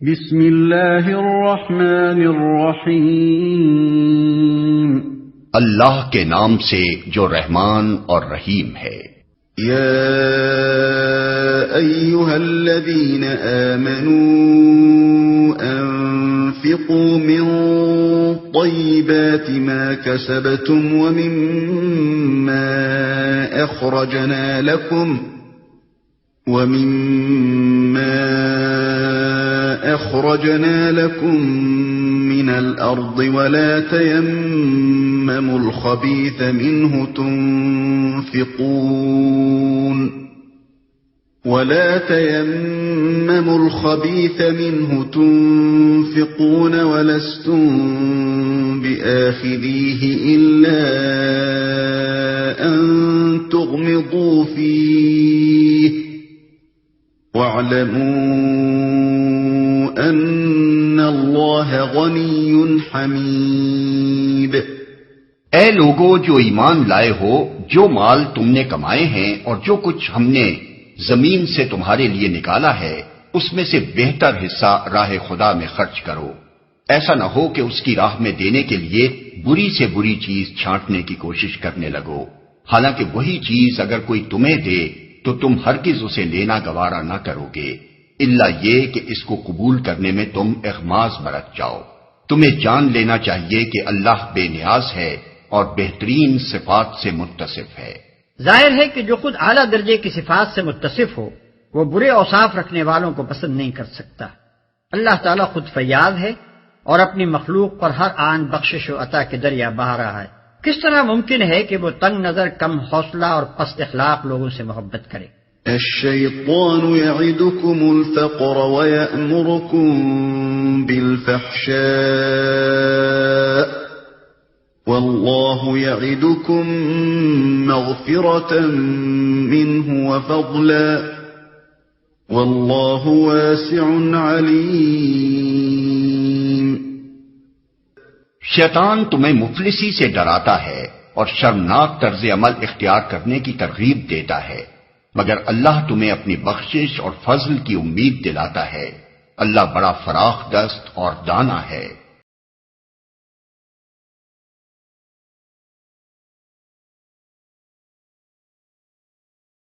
بسم اللہ الرحمن الرحیم، اللہ کے نام سے جو رحمان اور رحیم ہے۔ یا ایھا الذین آمنوا انفقوا من طیبات ما کسبتم ومما أخرجنا لكم من الأرض ولا تيمموا الخبيث منه تنفقون ولستم بآخذيه إلا أن تغمضوا فيه وَاعْلَمُوا أَنَّ اللَّهَ غَنِيٌّ حَمِيدٌ۔ اے لوگو جو ایمان لائے ہو، جو مال تم نے کمائے ہیں اور جو کچھ ہم نے زمین سے تمہارے لیے نکالا ہے، اس میں سے بہتر حصہ راہ خدا میں خرچ کرو۔ ایسا نہ ہو کہ اس کی راہ میں دینے کے لیے بری سے بری چیز چھانٹنے کی کوشش کرنے لگو، حالانکہ وہی چیز اگر کوئی تمہیں دے تو تم ہرگز اسے لینا گوارا نہ کرو گے، الا یہ کہ اس کو قبول کرنے میں تم اغماض برت جاؤ۔ تمہیں جان لینا چاہیے کہ اللہ بے نیاز ہے اور بہترین صفات سے متصف ہے۔ ظاہر ہے کہ جو خود اعلیٰ درجے کی صفات سے متصف ہو وہ برے اوصاف رکھنے والوں کو پسند نہیں کر سکتا۔ اللہ تعالیٰ خود فیاض ہے اور اپنی مخلوق پر ہر آن بخشش و عطا کے دریا بہا رہا ہے۔ کس طرح ممکن ہے کہ وہ تنگ نظر، کم حوصلہ اور پست اخلاق لوگوں سے محبت کرے؟ الشیطان یعدکم الفقر ویأمرکم بالفحشاء واللہ یعدکم مغفرة منہ وفضلا واللہ واسع علیم۔ شیطان تمہیں مفلسی سے ڈراتا ہے اور شرمناک طرز عمل اختیار کرنے کی ترغیب دیتا ہے، مگر اللہ تمہیں اپنی بخشش اور فضل کی امید دلاتا ہے۔ اللہ بڑا فراخ دست اور دانا ہے۔